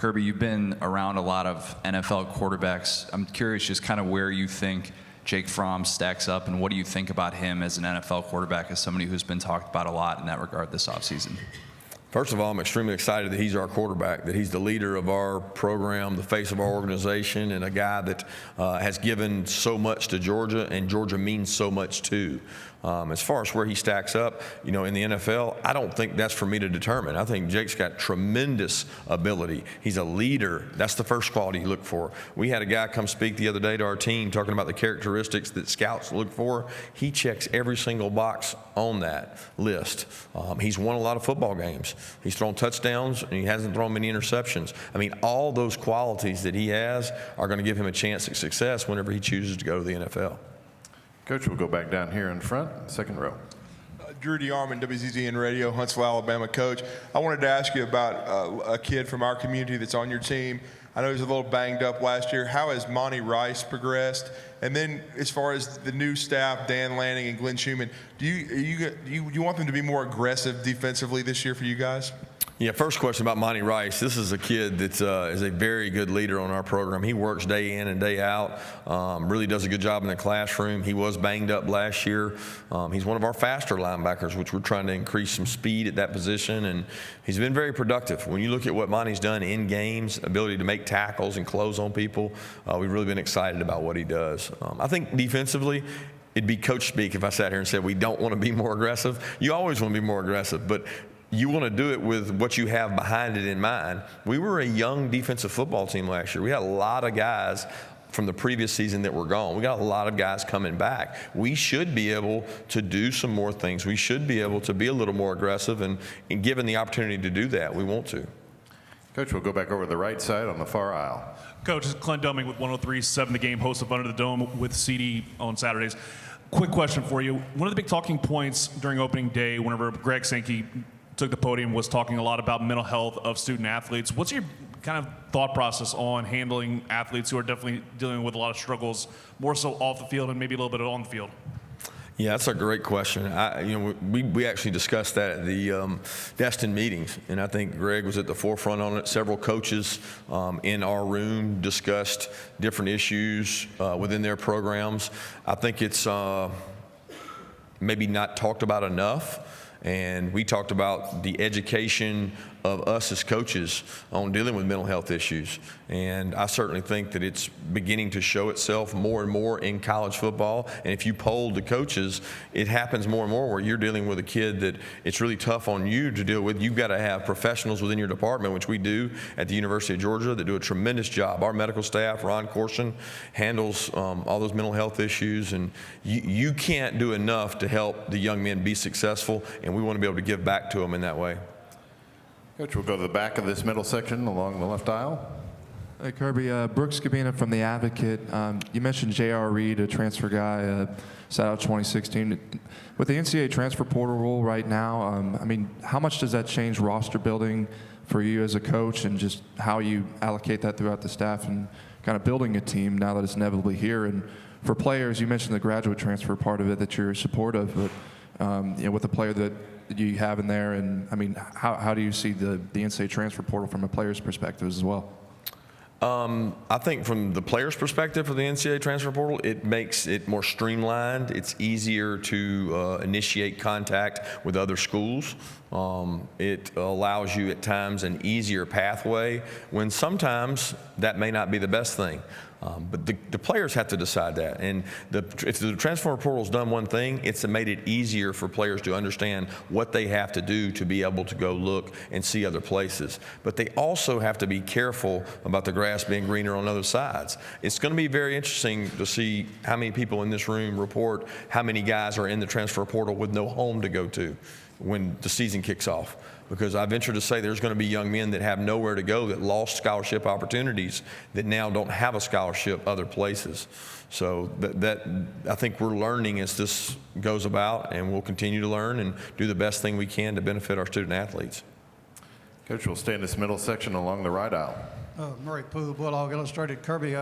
Kirby, you've been around a lot of NFL quarterbacks. I'm curious just kind of where you think Jake Fromm stacks up, and what do you think about him as an NFL quarterback, as somebody who's been talked about a lot in that regard this offseason? First of all, I'm extremely excited that he's our quarterback, that he's the leader of our program, the face of our organization, and a guy that has given so much to Georgia, and Georgia means so much too. As far as where he stacks up, in the NFL, I don't think that's for me to determine. I think Jake's got tremendous ability. He's a leader. That's the first quality you look for. We had a guy come speak the other day to our team talking about the characteristics that scouts look for. He checks every single box on that list. He's won a lot of football games. He's thrown touchdowns, and he hasn't thrown many interceptions. I mean, all those qualities that he has are going to give him a chance at success whenever he chooses to go to the NFL. Coach, we'll go back down here in front, second row. Drew DeArmond, WZZN Radio, Huntsville, Alabama. Coach, I wanted to ask you about a kid from our community that's on your team. I know he was a little banged up last year. How has Monty Rice progressed? And then as far as the new staff, Dan Lanning and Glenn Schumann, do you want them to be more aggressive defensively this year for you guys? Yeah, first question about Monty Rice. This is a kid that is a very good leader on our program. He works day in and day out, really does a good job in the classroom. He was banged up last year. He's one of our faster linebackers, which we're trying to increase some speed at that position, and he's been very productive. When you look at what Monty's done in games, ability to make tackles and close on people, we've really been excited about what he does. I think defensively, it'd be coach speak if I sat here and said we don't want to be more aggressive. You always want to be more aggressive, but you want to do it with what you have behind it in mind. We were a young defensive football team last year. We had a lot of guys from the previous season that were gone. We got a lot of guys coming back. We should be able to do some more things. We should be able to be a little more aggressive, and given the opportunity to do that, we want to. Coach, we'll go back over to the right side on the far aisle. Coach, this is Clint Dumming with 103.7 The Game, host of Under the Dome with CD on Saturdays. Quick question for you. One of the big talking points during opening day, whenever Greg Sankey took the podium, was talking a lot about mental health of student athletes. What's your kind of thought process on handling athletes who are definitely dealing with a lot of struggles, more so off the field and maybe a little bit on the field? Yeah, that's a great question. We actually discussed that at the Destin meetings, and I think Greg was at the forefront on it. Several coaches in our room discussed different issues within their programs. I think it's maybe not talked about enough. And we talked about the education of us as coaches on dealing with mental health issues. And I certainly think that it's beginning to show itself more and more in college football. And if you poll the coaches, it happens more and more where you're dealing with a kid that it's really tough on you to deal with. You've got to have professionals within your department, which we do at the University of Georgia, that do a tremendous job. Our medical staff, Ron Corson, handles all those mental health issues. And you can't do enough to help the young men be successful, and we want to be able to give back to them in that way. Coach, we'll go to the back of this middle section along the left aisle. Hey, Kirby, Brooks Cabina from The Advocate. You mentioned J.R. Reed, a transfer guy, sat out 2016. With the NCAA transfer portal rule right now, I mean, how much does that change roster building for you as a coach, and just how you allocate that throughout the staff and kind of building a team now that it's inevitably here? And for players, you mentioned the graduate transfer part of it that you're supportive, but with the player that you have in there, and I mean, how do you see the NCAA transfer portal from a player's perspective as well? I think from the player's perspective for the NCAA transfer portal, it makes it more streamlined. It's easier to initiate contact with other schools. It allows you at times an easier pathway when sometimes that may not be the best thing. But the players have to decide that. And if the transfer portal's done one thing, it's made it easier for players to understand what they have to do to be able to go look and see other places. But they also have to be careful about the grass being greener on other sides. It's going to be very interesting to see how many people in this room report how many guys are in the transfer portal with no home to go to when the season kicks off. Because I venture to say there's going to be young men that have nowhere to go, that lost scholarship opportunities, that now don't have a scholarship other places. So that I think we're learning as this goes about, and we'll continue to learn and do the best thing we can to benefit our student athletes. Coach, we'll stay in this middle section along the right aisle. Murray Pooh, Bulldog Illustrated. Kirby,